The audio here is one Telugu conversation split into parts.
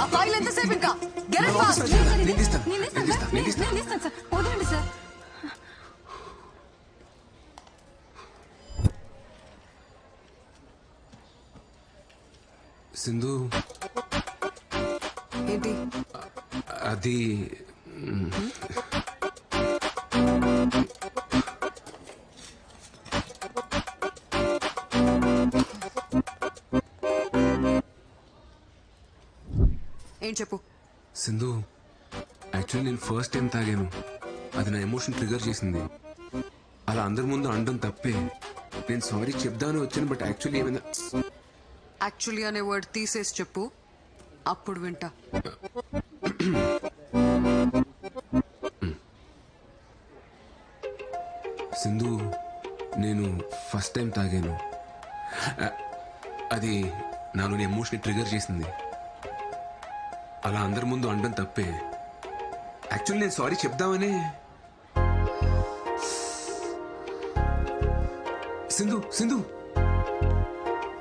ఆ ఫైల్ ఎంతసేపు ఇంకా గెట్ ఇట్ ఫాస్ట్. నేను ఇస్తాను సార్, వదలండి సార్. సింధు ఏంటి అది ఏం చెప్పు. సింధు యాక్చువల్లీ నేను ఫస్ట్ టైం తాగాను. అది నా ఎమోషన్ ట్రిగర్ చేసింది. అలా అందరి ముందు అనడం తప్పే. నేను సారీ చెప్దామని వచ్చాను. బట్ యాక్చువల్లీ ఏమైందా యాక్చువల్లీ అనే వర్డ్ తీసేసి చెప్పు, అప్పుడు వింటా. సింధు నేను ఫస్ట్ టైం తాగాను. అది నాలోని ఎమోషన్ ట్రిగర్ చేసింది. అలా అందరి ముందు అనడం తప్పే. యాక్చువల్లీ నేను సారీ చెప్దామనే. సింధు సింధు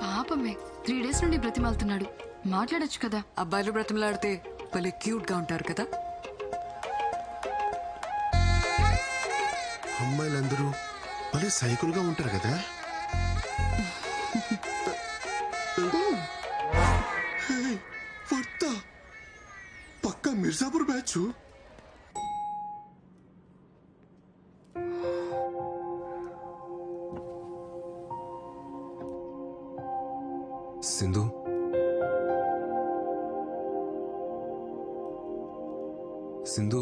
పాపమే 3 days నుండి బ్రతిమాలుతున్నాడు, మాట్లాడొచ్చు కదా. అబ్బాయిలు బ్రతిమలాడితే భలే క్యూట్ గా ఉంటారు కదా. అమ్మాయిలందరూ భలే సైకిల్గా ఉంటారు కదా. వర్త పక్కా మిర్జాపూర్ బ్యాచ్. సింధు సింధు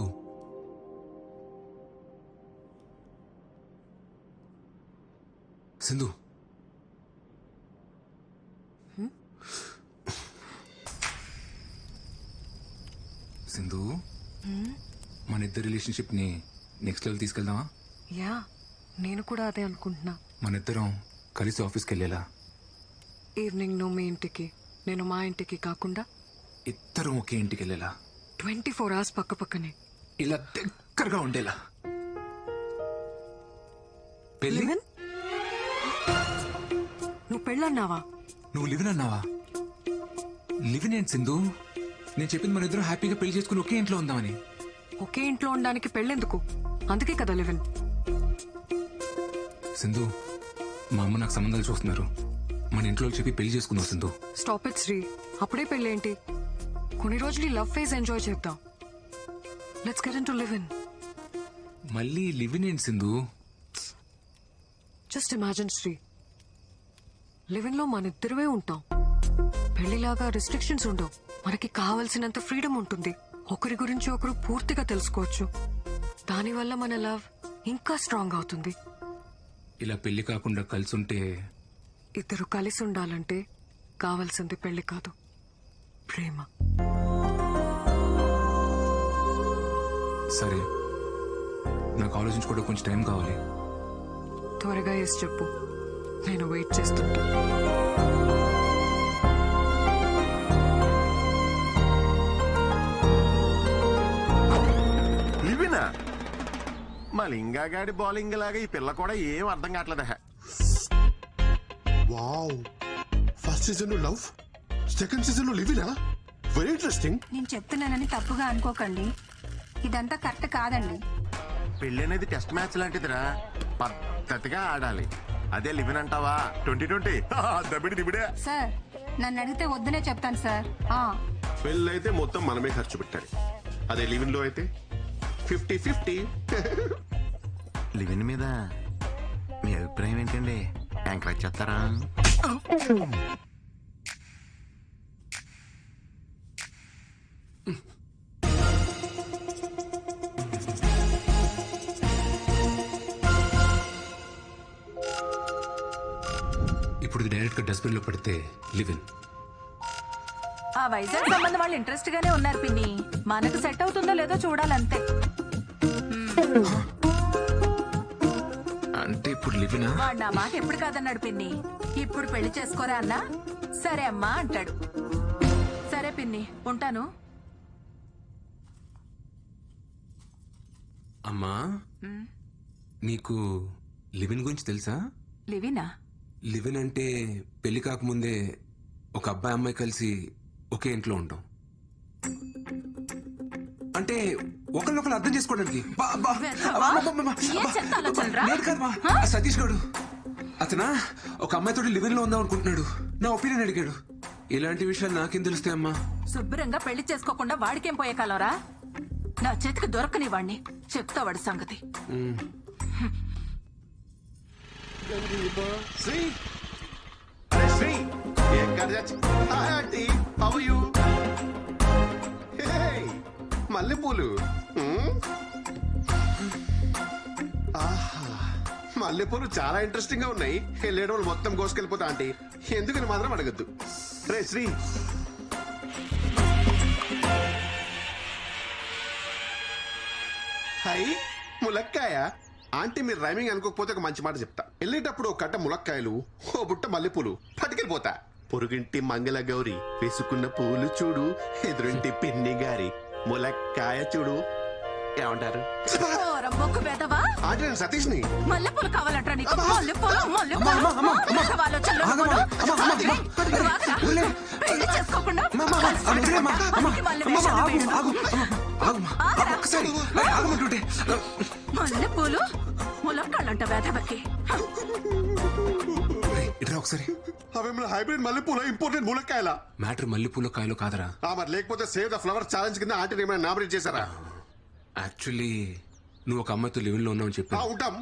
సింధు సింధు మన ఇద్దరు రిలేషన్షిప్ ని నెక్స్ట్ లెవెల్ తీసుకెళ్దామా? యా, నేను కూడా అదే అనుకుంటున్నా. మన ఇద్దరం కలిసి ఆఫీస్కి వెళ్ళేలా. ఈవినింగ్ నువ్వు మీ ఇంటికి, నేను మా ఇంటికి కాకుండా ఇద్దరం ఒకే ఇంటికి వెళ్ళేలా. 24 hours పక్క పక్కనే. ఇలా దగ్గరగా ఉండేలా. పెళ్ళి లివిన్? నువ్వు పెళ్ళన్నావా? నువ్వు లివిన్ అన్నావా? లివిన్ ఏంటి సింధు? నేను చెప్పింది మన ఇద్దరం హ్యాపీగా పెళ్లి చేసుకుని ఒకే ఇంట్లో ఉందామని. ఒకే ఇంట్లో ఉండడానికి పెళ్ళెందుకు? అందుకే కదా లివిన్. సింధు మా అమ్మ నాకు సంబంధాలు చూస్తున్నారు. మన ఇంట్లో చెప్పి పెళ్లి చేసుకుందాం సింధు. స్టాప్ ఇట్ శ్రీ, అప్పుడే పెళ్ళేంటి? కొన్ని రోజులు ఈ లవ్ ఫేజ్ ఎంజాయ్ చేద్దాం. Let's get into live in. మళ్ళీ లివ్ ఇన్ ఏంటి Sindhu? Just imagine Sri, live in లో మన ఇద్దరమే ఉంటాం. పెళ్లిలాగా రిస్ట్రిక్షన్స్ ఉండవు. మనకి కావలసినంత ఫ్రీడమ్ ఉంటుంది. ఒకరి గురించి ఒకరు పూర్తిగా తెలుసుకోవచ్చు. దానివల్ల మన లవ్ ఇంకా స్ట్రాంగ్ అవుతుంది. ఇలా పెళ్లి కాకుండా కలిసి ఉంటే? ఇద్దరు కలిసి ఉండాలంటే కావాల్సింది పెళ్లి కాదు, ప్రేమ. సరే, నాకు ఆలోచించుకోవడం కొంచెం టైం కావాలి. త్వరగా ఎస్ చెప్పు, నేను వెయిట్ చేస్తుంటా. లివినా? మా లింగాగాడి బౌలింగ్ లాగా ఈ పిల్ల కూడా ఏం అర్థం కావట్లేదా. వావ్, ఫస్ట్ సీజన్ లో లవ్, సెకండ్ సీజన్ లో లివినా. Very interesting. నేను చెప్తున్నానని తప్పుగా అనుకోకండి, ఇదంతా కరెక్ట్ కాదండి. పెళ్లి అనేది టెస్ట్ మ్యాచ్ లాంటిదిరా, పద్ధతిగా ఆడాలి. అదే లివిన్ అంటావా 2020 దబిడి దిబిడే. సార్, నన్ను అడిగితే వద్దనే చెప్తాను సార్. పెళ్ళి అయితే మొత్తం మనమే ఖర్చు పెట్టాలి. అదే లివిన్ లో అయితే 50-50. లివిన్ మీద మీ అభిప్రాయం ఏంటండి? ఎంకరేజ్ చేస్తారా? ఇప్పుడు డైరెక్ట్ గా డస్ట్బిన్ లో పడితే లివిన్. ఆ వైజాగ్ సంబంధం వాళ్ళు ఇంట్రెస్ట్ గానే ఉన్నారు పిన్ని. మనకు సెట్ అవుతుందో లేదో చూడాలంతే. అంటే ఇప్పుడు లివినా? వాడు నా మాట ఎప్పుడు కాదన్నాడు పిన్ని. ఇప్పుడు పెళ్లి చేసుకోరా అన్నా సరే అమ్మా అంటాడు. సరే పిన్ని, ఉంటాను. అమ్మా, నీకు లివిన్ గురించి తెలుసా? లివినా? లివిన్ అంటే పెళ్లి కాకముందే ఒక అబ్బాయి అమ్మాయి కలిసి ఒకే ఇంట్లో ఉంటాం. అంటే ఒకరినొకరు అర్థం చేసుకోవడానికి ఏం చెత్త ఆలోచనరా? లేదు కాదు మా ఆ సతీష్ గారు అతనా ఒక అమ్మాయితో లివింగ్ లో ఉందాం అనుకుంటున్నాడు. నా ఒపీనియన్ అడిగాడు. ఇలాంటి విషయాలు నాకేం తెలుస్తాయి అమ్మా? శుభ్రంగా పెళ్లి చేసుకోకుండా వాడికేం పోయే కాలరా? నా చేతికి దొరకని వాణ్ణి చెప్తా వాడి సంగతి. శ్రీ అరే శ్రీ ఎక్కడ hi aunty how are you hey మల్లెపూలు ఆహా మల్లెపూలు చాలా ఇంట్రెస్టింగ్ గా ఉన్నాయి. వెళ్ళేటప్పుడు మొత్తం కోసుకెళ్ళిపోతా ఆంటీ. ఎందుకని మాత్రం అడగద్దు. రే శ్రీ హై ములక్కాయ. ఆంటీ మీరు రైమింగ్ అనుకోకపోతే ఒక మంచి మాట చెప్తా. వెళ్ళేటప్పుడు ఒక కట్ట ములక్కాయలు ఓ బుట్ట మల్లెపూలు పట్టుకెళ్ళిపోతా. పొరుగింటి మంగళ గౌరి వేసుకున్న పూలు చూడు, ఎదురింటి పిన్ని గారి ములక్కాయ చూడు. ఏమంటారు? బొక్కు వెదవా? ఆంటీ నేను సతీష్ ని. మల్లెపూలు కావాలంటారా నీకు? పెళ్లి చేసుకోకుండా మల్లెపూలు ములక్కాళ్ళంట వేదవకి. ఇట్రా ఒకసారి. అవేమన్నా హైబ్రిడ్ మల్లెపూల ఇంపోర్టెడ్ ములక్కాయల? మ్యాటర్ మల్లెపూల కాయలు కాదరా. మరి లేకపోతే సేవ్ ద ఫ్లవర్ ఛాలెంజ్ కింద ఆంటీ ఏమైనా నామినేట్ చేశారా? యాక్చువల్లీ నువ్వు ఒక అమ్మాయితో లివింగ్ లో ఉన్నావు చెప్పి. ఉంటాం.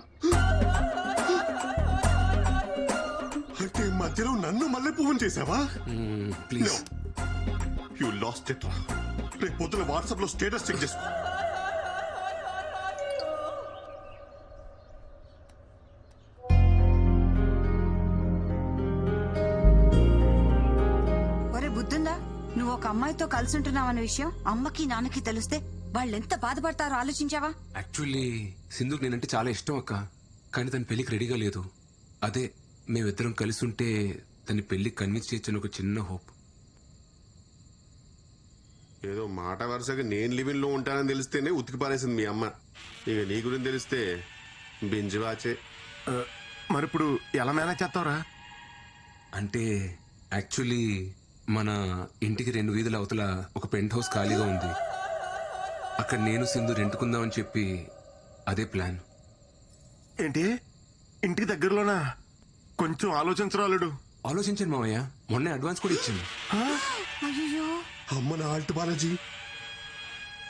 అంటే మధ్యలో నన్ను మల్లె పువ్వుని చేసావా? Please you lost it. రేపు పొద్దున వాట్సాప్ లో స్టేటస్ చెక్ చేసుకో. ఒరే బుద్ధుందా? నువ్వు ఒక అమ్మాయితో కలిసి ఉంటున్నావన్న విషయం అమ్మకి నాన్నకి తెలిస్తే వాళ్ళెంత బాధపడతారో ఆలోచించావా? యాక్చువల్లీ సింధుకి నేనంటే చాలా ఇష్టం అక్క. కానీ తన పెళ్లికి రెడీగా లేదు. అదే మేమిద్దరం కలిసి ఉంటే తన పెళ్లి కన్విన్స్ చేయొచ్చని ఒక చిన్న హోప్. ఏదో మాట వరుసగా నేను లివింగ్ లో ఉంటానని తెలిస్తేనే ఉతికి పారేసింది మీ అమ్మ. ఇక నీ గురించి తెలిస్తే బింజువాచే. మరి ఇప్పుడు ఎలా మేనేజ్ చేస్తావురా? అంటే యాక్చువల్లీ మన ఇంటికి 2 వీధుల అవతల ఒక పెంట్ హౌస్ ఖాళీగా ఉంది. అక్కడ నేను సింధు రెంటుకుందామని చెప్పి అదే ప్లాన్. ఏంటి ఇంటికి దగ్గరలోనా? కొంచెం ఆలోచించరాలుడు. ఆలోచించాను మావయ్య. మొన్నే అడ్వాన్స్ కూడా ఇచ్చింది. అమ్మ నా ఆల్ట్ బాలాజీ,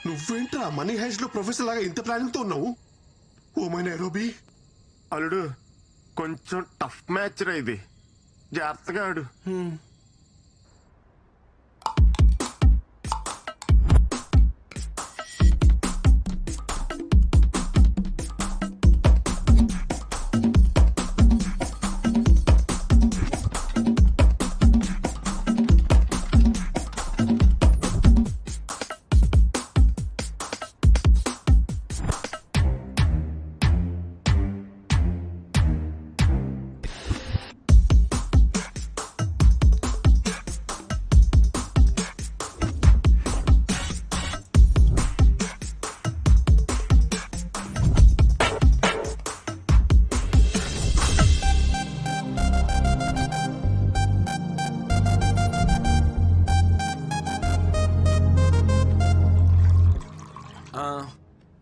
నువ్వేంట్రా మనీ హైస్ట్ లో ప్రొఫెసర్ లాగా ఇంత ప్లానింగ్ తో ఉన్నావు? Oh my Nairobi. అల్లుడు కొంచెం టఫ్ మ్యాచ్ రా ఇది. జాగ్రత్తగా ఆడు.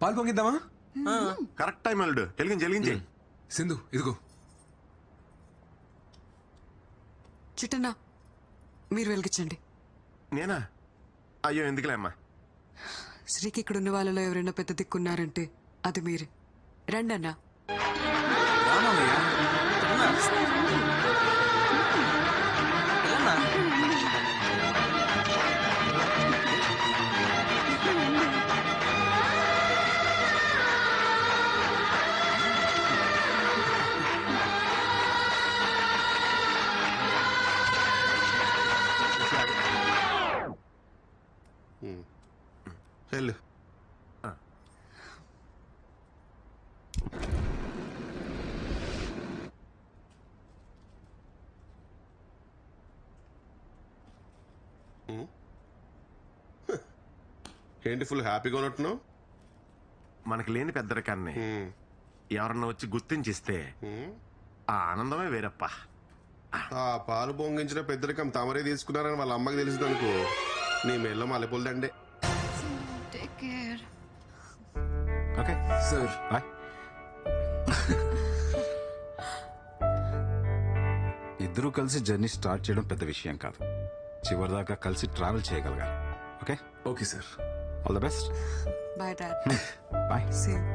పాలు పొంగిద్దామా? కరెక్ట్ టైం అల్లుడు. వెలిగించి సింధు ఇదిగో. చిట్టన్నా మీరు వెలిగించండి. నేనా? అయ్యో ఎందుకులే అమ్మా. శ్రీకి ఇక్కడ ఉన్న వాళ్ళలో ఎవరైనా పెద్ద దిక్కున్నారంటే అది మీరే. రండి అన్నా. వెళ్ళు. ఏంటి ఫుల్ హ్యాపీగా ఉన్నట్టున్నావు? మనకి లేని పెద్దరికాన్ని ఎవరన్నా వచ్చి గుర్తించిస్తే ఆ ఆనందమే వేరప్ప. ఆ పాలు పొంగించిన పెద్దరికం తమరే తీసుకున్నారని వాళ్ళ అమ్మకి తెలిసింది అనుకో, నీ మెల్ల మల్లెపూల దండే. Take care. Okay sir bye. ఇద్దరూ కలిసి జర్నీ స్టార్ట్ చేయడం పెద్ద విషయం కాదు, చివరిదాకా కలిసి ట్రావెల్ చేయగలగాలి. Okay okay sir. All the best. Bye dad. Bye. Same.